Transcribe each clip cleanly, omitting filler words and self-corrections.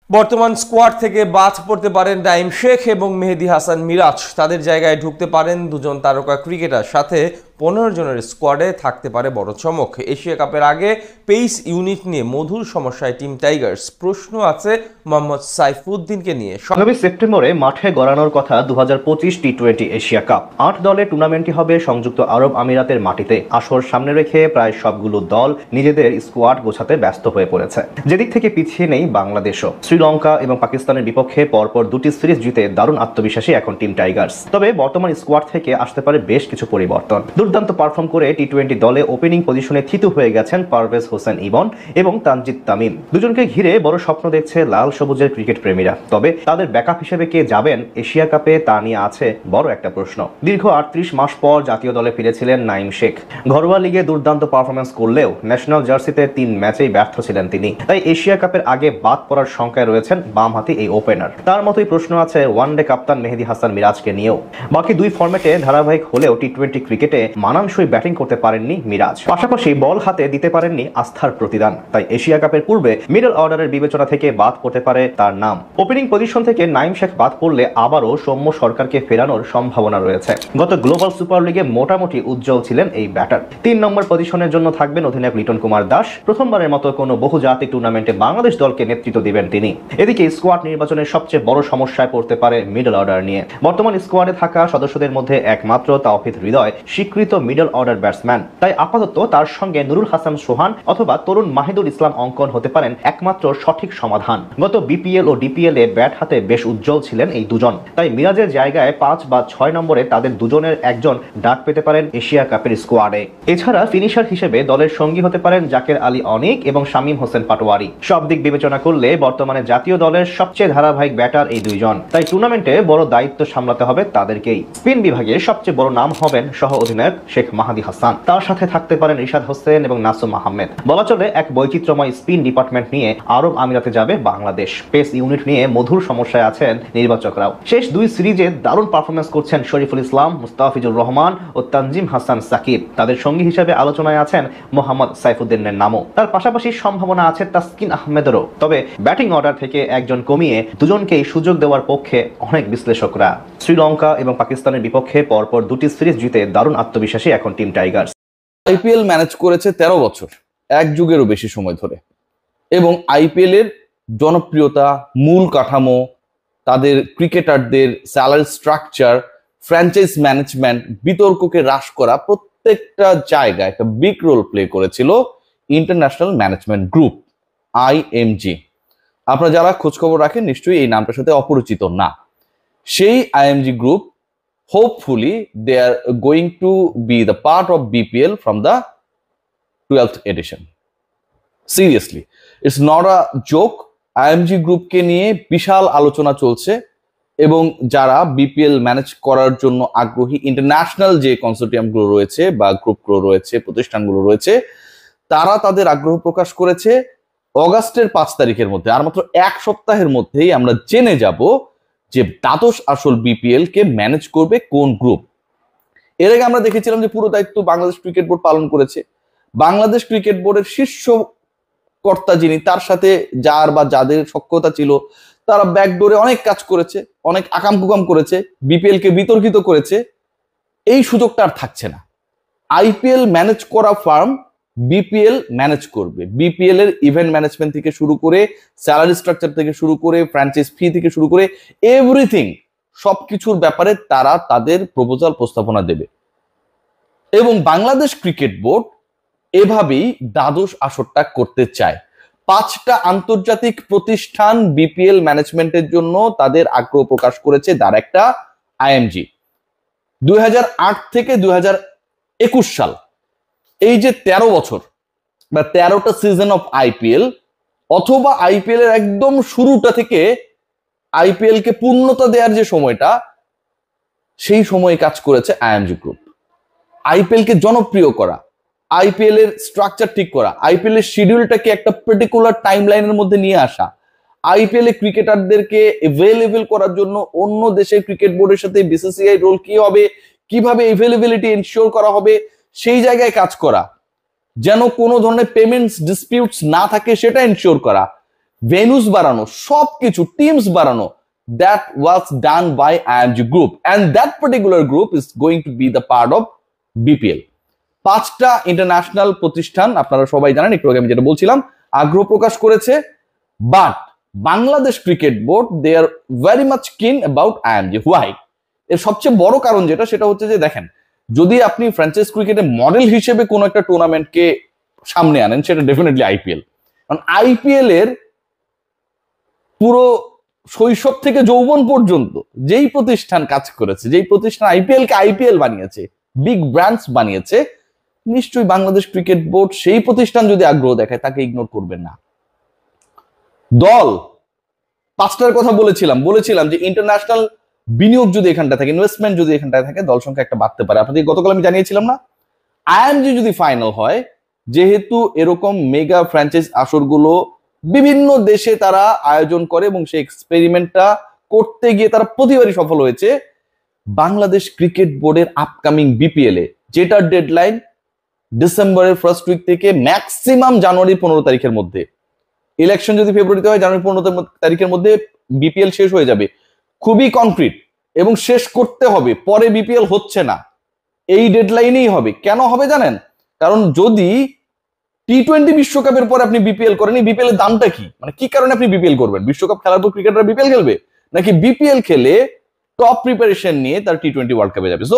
বর্তমান স্কোয়াড থেকে বাদ পড়তে পারেন নাঈম শেখ এবং মেহেদী হাসান মিরাজ। তাদের জায়গায় ঢুকতে পারেন দুজন তারকা ক্রিকেটার। সাথে 15 জনের স্কোয়াডে থাকতে পারে বড় চমক। এশিয়া কাপের আগে পেস ইউনিট নিয়ে মধুর সমস্যায় টিম টাইগার্স। প্রশ্ন আছে মোহাম্মদ সাইফুদ্দিনকে নিয়ে। আগামী সেপ্টেম্বরে মাঠে গড়ানোর কথা 2025 টি-20 এশিয়া কাপ। 8 দলের টুর্নামেন্টটি হবে সংযুক্ত আরব আমিরাতের মাটিতে। আসর সামনে রেখে প্রায় সবগুলো দল নিজেদের স্কোয়াড গোছাতে ব্যস্ত হয়ে পড়েছে। যেদিক থেকে পিছিয়ে নেই বাংলাদেশও। শ্রীলঙ্কা এবং পাকিস্তানের বিপক্ষে পরপর দুটি সিরিজ জিতে দারুণ আত্মবিশ্বাসী এখন টিম টাইগার্স। তবে বর্তমান স্কোয়াড থেকে আসতে পারে বেশ কিছু পরিবর্তন। দুর্দান্ত পারফর্ম করে টি-20 দলে ওপেনিং পজিশনে থিতু হয়ে গেছেন পারভেজ হোসেন ইবন এবং তানজিদ তামিম। দুজনকে ঘিরে বড় স্বপ্ন দেখছে লাল সবুজের ক্রিকেট প্রেমীরা। তবে তাদের ব্যাকআপ হিসেবে কে যাবেন এশিয়া কাপে তা নিয়ে আছে বড় একটা প্রশ্ন। দীর্ঘ 38 মাস পর জাতীয় দলে ফিরেছিলেন নাঈম শেখ। ঘরোয়া লিগে দুর্দান্ত পারফরমেন্স করলেও ন্যাশনাল জার্সিতে 3 ম্যাচেই ব্যর্থ ছিলেন তিনি। তাই এশিয়া কাপের আগে বাদ পড়ার সংখ্যায় রয়েছেন বামহাতি এই ওপেনার। তার মতোই প্রশ্ন আছে ওয়ানডে কাপ্তান মেহেদী হাসান মিরাজকে নিয়েও। বাকি দুই ফরম্যাটে ধারাবাহিক হলেও টি-20 ক্রিকেটে মানানসই ব্যাটিং করতে পারেননি মিরাজ। পাশাপাশি বল হাতে দিতে পারেননি আস্থার প্রতিদান। তাই এশিয়া কাপের পূর্বে মিডল অর্ডারের বিবেচনা থেকে বাদ পড়তে পারে তার নাম। ওপেনিং পজিশন থেকে নাঈম শেখ বাদ পড়লে আবারও সৌম্য সরকারকে ফেরানোর সম্ভাবনা রয়েছে। গত গ্লোবাল সুপার লিগে মোটামুটি উজ্জ্বল ছিলেন এই ব্যাটার। 3 নম্বর পজিশনের জন্য থাকবেন অধিনায়ক লিটন কুমার দাস। প্রথমবারের মতো কোনো বহুজাতিক টুর্নামেন্টে বাংলাদেশ দলকে নেতৃত্ব দিবেন তিনি। এদিকে স্কোয়াড নির্বাচনের সবচেয়ে বড় সমস্যায় পড়তে পারে মিডল অর্ডার নিয়ে। বর্তমান স্কোয়াডে থাকা সদস্যদের মধ্যে একমাত্র তাওহিদ হৃদয় স্বীকৃত মিডল অর্ডার ব্যাটসম্যান। তাই আপাতত তার সঙ্গে নুরুল হাসান সোহান অথবা তরুণ মাহিদুল ইসলাম অঙ্কন হতে পারেন একমাত্র সঠিক সমাধান। গত বিপিএল ও ডিপিএল এ ব্যাট হাতে বেশ উজ্জ্বল ছিলেন এই দুজন। তাই মিরাজের জায়গায় 5 বা 6 নম্বরে তাদের দুজনের একজন ডাক পেতে পারেন এশিয়া কাপের স্কোয়াডে। এছাড়া ফিনিশার হিসেবে দলের সঙ্গী হতে পারেন জাকের আলী অনিক এবং শামীম হোসেন পাটোয়ারি। সব দিক বিবেচনা করলে বর্তমানে জাতীয় দলের সবচেয়ে ধারাবাহিক ব্যাটার এই দুইজন। তাই টুর্নামেন্টে বড় দায়িত্ব সামলাতে হবে তাদেরকেই। স্পিন বিভাগে সবচেয়ে বড় নাম হবেন সহ অধিনায়ক শেখ মাহাদী হাসান। তার সাথে থাকতে পারেন রিশাদ হোসেন এবং নাসুম আহমেদ। বলা চলে এক বৈচিত্র্যময় স্পিন ডিপার্টমেন্ট নিয়ে আরব আমিরাতে যাবে বাংলাদেশ। পেস ইউনিট নিয়ে মধুর সমস্যায় আছেন নির্বাচকরাও। শেষ 2 সিরিজে দারুণ পারফরমেন্স করছেন শরীফুল ইসলাম, মুস্তাফিজুর রহমান ও তানজিম হাসান সাকিব। তাদের সঙ্গী হিসেবে আলোচনায় আছেন মোহাম্মদ সাইফুদ্দিনের নামও। তার পাশাপাশি সম্ভাবনা আছে তাসকিন আহমেদেরও। তবে ব্যাটিং অর্ডার থেকে একজন কমিয়ে দুজনকেই সুযোগ দেওয়ার পক্ষে অনেক বিশ্লেষকরা। শ্রীলঙ্কা এবং পাকিস্তানের বিপক্ষে পরপর 2টি সিরিজ জিতে দারুণ আত্মবিশ্বাসী এখন টিম টাইগার্স। আইপিএল ম্যানেজ করেছে 13 বছর, এক যুগেরও বেশি সময় ধরে। এবং আইপিএল এর জনপ্রিয়তা, মূল কাঠামো, তাদের ক্রিকেটারদের স্যালারি স্ট্রাকচার, ফ্র্যাঞ্চাইজ ম্যানেজমেন্ট, বিতর্ককে হ্রাস করা প্রত্যেকটা জায়গায় একটা বিগ রোল প্লে করেছিল ইন্টারন্যাশনাল ম্যানেজমেন্ট গ্রুপ, আইএমজি। আপনারা যারা খোঁজখবর রাখেন নিশ্চয়ই এই নামটার সাথে অপরিচিত না। সেই IMG group hopefully they are going to be the part of BPL from the 12th edition. Seriously, it's not a joke. IMG group কে নিয়ে বিশাল আলোচনা চলছে এবং যারা বিপিএল ম্যানেজ করার জন্য আগ্রহী ইন্টারন্যাশনাল যে কনসোর্টিয়ামগুলো রয়েছে বা গ্রুপগুলো রয়েছে, প্রতিষ্ঠানগুলো রয়েছে, তারা তাদের আগ্রহ প্রকাশ করেছে। অগাস্টের 5 তারিখের মধ্যে, আর মাত্র 1 সপ্তাহের মধ্যেই আমরা জেনে যাব যে দ্বাদশ আসল বিপিএল কে ম্যানেজ করবে কোন গ্রুপ। এর আগে আমরা দেখেছিলাম যে পুরো দায়িত্ব বাংলাদেশ ক্রিকেট বোর্ড পালন করেছে। বাংলাদেশ ক্রিকেট বোর্ডের শীর্ষ কর্তা যিনি, তার সাথে যার বা যাদের সখ্যতা ছিল, তারা ব্যাকডোরে অনেক কাজ করেছে, অনেক আকাম কুকাম করেছে, বিপিএল কে বিতর্কিত করেছে। এই সুযোগটা আর থাকছে না। আইপিএল ম্যানেজ করা ফার্ম বিপিএল ম্যানেজ করবে। বিপিএল এর ইভেন্ট ম্যানেজমেন্ট থেকে শুরু করে, স্যালারি স্ট্রাকচার থেকে শুরু করে, ফ্র্যাঞ্চাইজ ফি থেকে শুরু করে এভরিথিং, সবকিছুর ব্যাপারে তারা তাদের প্রপোজাল প্রস্তাবনা দেবে। এবং বাংলাদেশ ক্রিকেট বোর্ড এভাবেই দ্বাদশ আসরটা করতে চায়। 5টা আন্তর্জাতিক প্রতিষ্ঠান বিপিএল ম্যানেজমেন্টের জন্য তাদের আগ্রহ প্রকাশ করেছে। তার একটা আইএমজি। 2008 থেকে 2021 সাল, এই যে 13 বছর বা 13টা সিজন অফ আইপিএল, অথবা আইপিএল এর একদম শুরুটা থেকে আইপিএল কে পূর্ণতা দেওয়ার যে সময়টা, সেই সময়ে কাজ করেছে আইএমজি গ্রুপ। আইপিএল কে জনপ্রিয় করা, আইপিএল এর স্ট্রাকচার ঠিক করা, আইপিএল এর শিডিউলটাকে একটা পার্টিকুলার টাইমলাইনের মধ্যে নিয়ে আসা, আইপিএল এ ক্রিকেটারদেরকে এভেলেবল করার জন্য অন্য দেশের ক্রিকেট বোর্ডের সাথে বিসিসিআই রোল কি হবে, কিভাবে এভেলেবিলিটি এনশিওর করা হবে, সেই জায়গায় কাজ করা, যেন কোনো ধরনের পেমেন্টস ডিসপিউটস না থাকে সেটা এনশিওর করা, ভেনুস বাড়ানো, সবকিছু টিমস বাড়ানো, that was done by IMG Group and that particular group is going to be the part of BPL. 5টা ইন্টারন্যাশনাল প্রতিষ্ঠান আপনারা সবাই জানেন, একটু আগে আমি যেটা বলছিলাম, আগ্রহ প্রকাশ করেছে। But Bangladesh cricket board they are very much keen about IMG। Why? এর সবচেয়ে বড় কারণ যেটা, সেটা হচ্ছে যে দেখেন, যদি আপনি ফ্র্যাঞ্চাইজ ক্রিকেটের মডেল হিসেবে কোনো একটা টুর্নামেন্টকে সামনে আনেন, সেটা ডেফিনেটলি আইপিএল। কারণ আইপিএল এর পুরো শৈশব থেকে যৌবন পর্যন্ত যেই প্রতিষ্ঠান কাজ করেছে, যেই প্রতিষ্ঠান আইপিএল কে আইপিএল বানিয়েছে, বিগ ব্র্যান্ডস বানিয়েছে, নিশ্চয়ই বাংলাদেশ ক্রিকেট বোর্ড সেই প্রতিষ্ঠান যদি আগ্রহ দেখায় তাকে ইগনোর করবেন না। দল 5টার কথা বলেছিলাম যে ইন্টারন্যাশনাল বিনিয়োগ যদি এখানটা থাকে, ইনভেস্টমেন্ট যদি এখানটায় থাকে, দল সংখ্যা একটা বাড়তে পারে। আপনাদের গতকাল আমি জানিয়েছিলাম না, আইএমজি যদি ফাইনাল হয়, যেহেতু এরকম মেগা ফ্র্যাঞ্চাইজ আসরগুলো বিভিন্ন দেশে তারা আয়োজন করে এবং সেই এক্সপেরিমেন্টটা করতে গিয়ে তারা প্রতিবারই সফল হয়েছে, বাংলাদেশ ক্রিকেট বোর্ডের আপকামিং বিপিএল এ, যেটার ডেডলাইন ডিসেম্বরের ফার্স্ট উইক থেকে ম্যাক্সিমাম জানুয়ারি 15 তারিখের মধ্যে, ইলেকশন যদি ফেব্রুয়ারিতে হয়, জানুয়ারি 15 তারিখের মধ্যে বিপিএল শেষ হয়ে যাবে। খুবই কনক্রিট এবং শেষ করতে হবে, পরে বিপিএল হচ্ছে না, এই ডেডলাইনেই হবে। কেন হবে জানেন? কারণ যদি টি20 বিশ্বকাপের পর আপনি বিপিএল করেন, বিপিএল এর দামটা কি, মানে কি কারণে আপনি বিপিএল করবেন? বিশ্বকাপ খেলার পর ক্রিকেটার বিপিএল খেলবে, নাকি বিপিএল খেলে টপ প্রিপারেশন নিয়ে তার টি20 ওয়ার্ল্ড কাপে যাবে? সো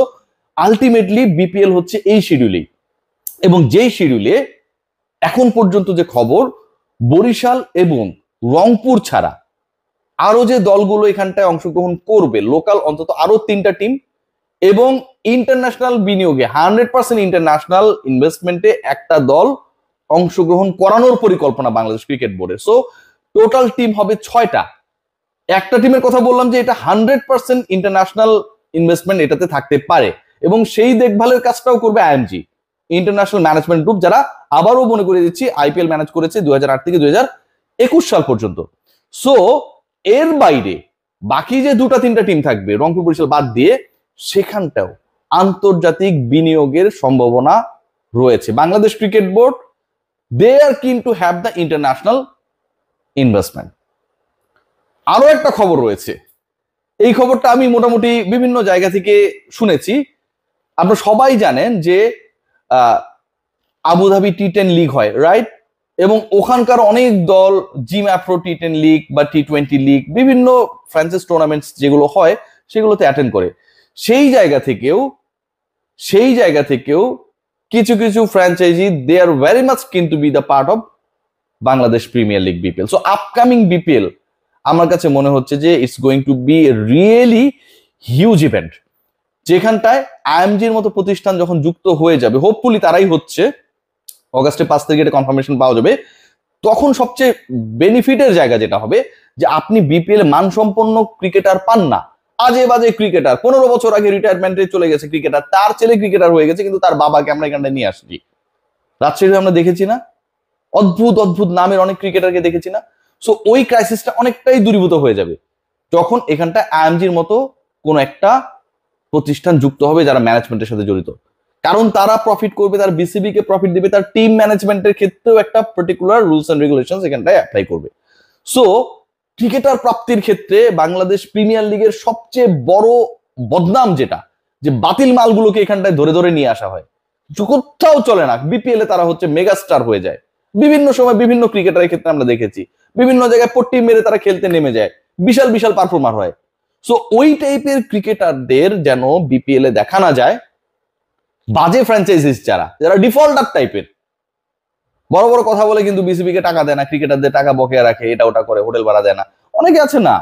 আলটিমেটলি বিপিএল হচ্ছে এই শিডিউলেই, এবং যেই শিডিউলে এখন পর্যন্ত যে খবর, বরিশাল এবং রংপুর ছাড়া আরো যে দলগুলো এখানটায় অংশগ্রহণ করবে, লোকাল অন্তত আরো 3টা টিম, এবং ইন্টারন্যাশনাল বিনিয়োগে 100% ইন্টারন্যাশনাল ইনভেস্টমেন্টে একটা দল অংশগ্রহণ করানোর পরিকল্পনা বাংলাদেশ ক্রিকেট বোর্ডের। সো টোটাল টিম হবে 6টা। একটা টিমের কথা বললাম যে এটা 100% ইন্টারন্যাশনাল ইনভেস্টমেন্ট এটাতে থাকতে পারে, এবং সেই দেখভালের কাজটাও করবে আইএমজি ইন্টারন্যাশনাল ম্যানেজমেন্ট গ্রুপ, যারা আবারও মনে করে দিচ্ছি আইপিএল ম্যানেজ করেছে 2008 থেকে 2021 সাল পর্যন্ত। সো এর বাইরে বাকি যে 2-3টা টিম থাকবে, রংপুর বরিশাল বাদ দিয়ে, সেখানটাও আন্তর্জাতিক বিনিয়োগের সম্ভাবনা রয়েছে। Bangladesh cricket board they are keen to have the international investment. আরো একটা খবর রয়েছে, এই খবরটা আমি মোটামুটি বিভিন্ন জায়গা থেকে শুনেছি। আপনারা সবাই জানেন যে আবুধাবি টি10 লিগ হয়, রাইট? এবং ওখানকার অনেক দল জিম আফ্রো টি10 লিগ বা টি20 লিগ, বিভিন্ন ফ্র্যাঞ্চাইজ টুর্নামেন্টস যেগুলো হয় সেগুলোতে অ্যাটেন্ড করে। সেই জায়গা থেকেও কিছু কিছু franchise they are very much keen to be the part of Bangladesh Premier League BPL. So upcoming BPL আমার কাছে মনে হচ্ছে যে it's going to be really huge event, যেখানটায় আইএমজির মতো প্রতিষ্ঠান যখন যুক্ত হয়ে যাবে, হোপফুলি তারাই হচ্ছে, অগাস্টে 5 তারিখে কনফার্মেশন পাওয়া যাবে, তখন সবচেয়ে বেনিফিটের জায়গা যেটা হবে যে আপনি বিপিএল মানসম্পন্ন ক্রিকেটার পান না, আজে বাজে ক্রিকেটার, 15 বছর আগে রিটায়ারমেন্টে চলে গেছে ক্রিকেটার, তার ছেলে ক্রিকেটার হয়ে গেছে, কিন্তু তার বাবাকে আমরা এখানটায় নিয়ে আসছি। রাজশাহীতে আমরা দেখেছি না, অদ্ভুত অদ্ভুত নামের অনেক ক্রিকেটারকে দেখেছি না? সো ওই ক্রাইসিসটা অনেকটাই দূরীভূত হয়ে যাবে যখন এখানটা আইএমজির মতো কোন একটা প্রতিষ্ঠান যুক্ত হবে যারা ম্যানেজমেন্টের সাথে জড়িত। কারণ তারা প্রফিট করবে, তার বিসিবি কে প্রফিট দেবে, তার টিম ম্যানেজমেন্টের ক্ষেত্রেও একটা পার্টিকুলার রুলস এন্ড রেগুলেশনস এখানটায় অ্যাপ্লাই করবে। সো ক্রিকেটার প্রাপ্তির ক্ষেত্রে বাংলাদেশ প্রিমিয়ার লিগের সবচেয়ে বড় বদনাম যেটা, যে বাতিল মালগুলোকে এখানটায় ধরে ধরে নিয়ে আসা হয়, কোথাও চলে না। বিপিএল এ তারা হচ্ছে মেগাস্টার হয়ে যায়, বিভিন্ন সময় বিভিন্ন ক্রিকেটারের ক্ষেত্রে আমরা দেখেছি, বিভিন্ন জায়গায় পট্টি মেরে তারা খেলতে নেমে যায়, বিশাল বিশাল পারফর্মার হয়। সো ওই টাইপের ক্রিকেটারদের যেন বিপিএল এ দেখা না যায়, বাজে ফ্র্যাঞ্চাইজিস যারা ডিফল্টার টাইপের, বড় বড় কথা বলে কিন্তু বিসিবি কে টাকা দেয় না, ক্রিকেটারদের টাকা বকেয়া রাখে, এটা ওটা করে, হোটেল ভাড়া দেয় না, অনেকে আছে না,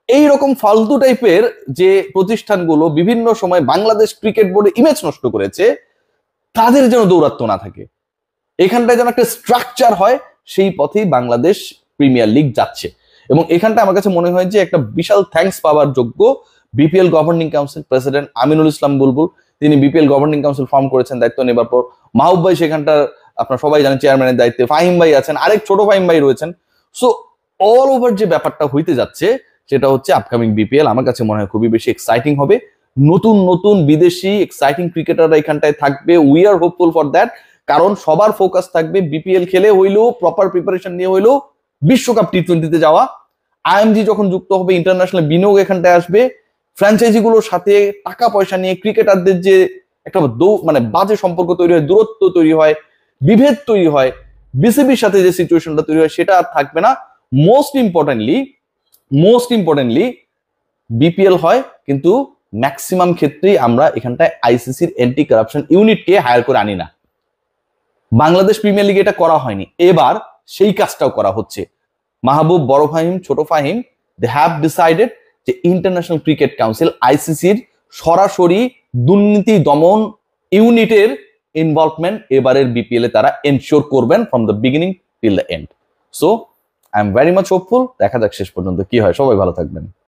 এই রকম ফালতু টাইপের যে প্রতিষ্ঠানগুলো বিভিন্ন সময় বাংলাদেশ ক্রিকেট বোর্ডের ইমেজ নষ্ট করেছে, তাদের যেন দৌরাত্ম না থাকে, এখানটায় যেন একটা স্ট্রাকচার হয়, সেই পথেই বাংলাদেশ প্রিমিয়ার লিগ যাচ্ছে। এবং এখানটা আমার কাছে মনে হয় যে একটা বিশাল থ্যাঙ্কস পাওয়ার যোগ্য BPL governing council president Aminul Islam Bulbul. তিনি বিপিএল গভর্নিং কাউন্সিল ফর্ম করেছেন দায়িত্ব নেবার পর। মাহবুব ভাই সেখানটার আপনারা সবাই জানেন চেয়ারম্যানের দায়িত্বে, ফাহিম ভাই আছেন, আরেক ছোট ফাহিম ভাই রয়েছেন। সো অল ওভার যে ব্যাপারটা হইতে যাচ্ছে সেটা হচ্ছে আপকামিং বিপিএল আমার কাছে মনে হয় খুবই বেশি এক্সাইটিং হবে। নতুন নতুন বিদেশি এক্সাইটিং ক্রিকেটাররা এখানটায় থাকবে, we are hopeful for that. কারণ সবার ফোকাস থাকবে বিপিএল খেলে হইলেও, প্রপার প্রিপারেশন নিয়ে হইলেও বিশ্বকাপ টি20তে যাওয়া, আইএমজি যখন যুক্ত হবে ইন্টারন্যাশনাল বিনিয়োগ এখানটায় আসবে, ফ্র্যাঞ্চাইজিগুলোর সাথে টাকা পয়সা নিয়ে ক্রিকেটারদের যে একটা মানে বাজে সম্পর্ক তৈরি হয়, দূরত্ব তৈরি হয়, বিভেদ তৈরি হয়, বিসিবির সাথে যে সিচুয়েশনটা তৈরি হয় সেটা আর থাকবে না। মোস্ট ইম্পর্টেন্টলি বিপিএল হয়, কিন্তু ম্যাক্সিমাম ক্ষেত্রেই আমরা এখানটায় আইসিসির অ্যান্টি কারাপশন ইউনিটকে হায়ার করে আনি না। বাংলাদেশ প্রিমিয়ার লিগে এটা করা হয়নি, এবার সেই কাজটাও করা হচ্ছে। মাহবুব, বড় ফাহিম, ছোট ফাহিম, দে হ্যাভ ডিসাইডেড যে ইন্টারন্যাশনাল ক্রিকেট কাউন্সিল আইসিসির সরাসরি দুর্নীতি দমন ইউনিটের ইনভলভমেন্ট এবারের বিপিএল এ তারা এনশিওর করবেন from the beginning till the end. So I am very much hopeful, দেখা যাক শেষ পর্যন্ত কি হয়। সবাই ভালো থাকবেন।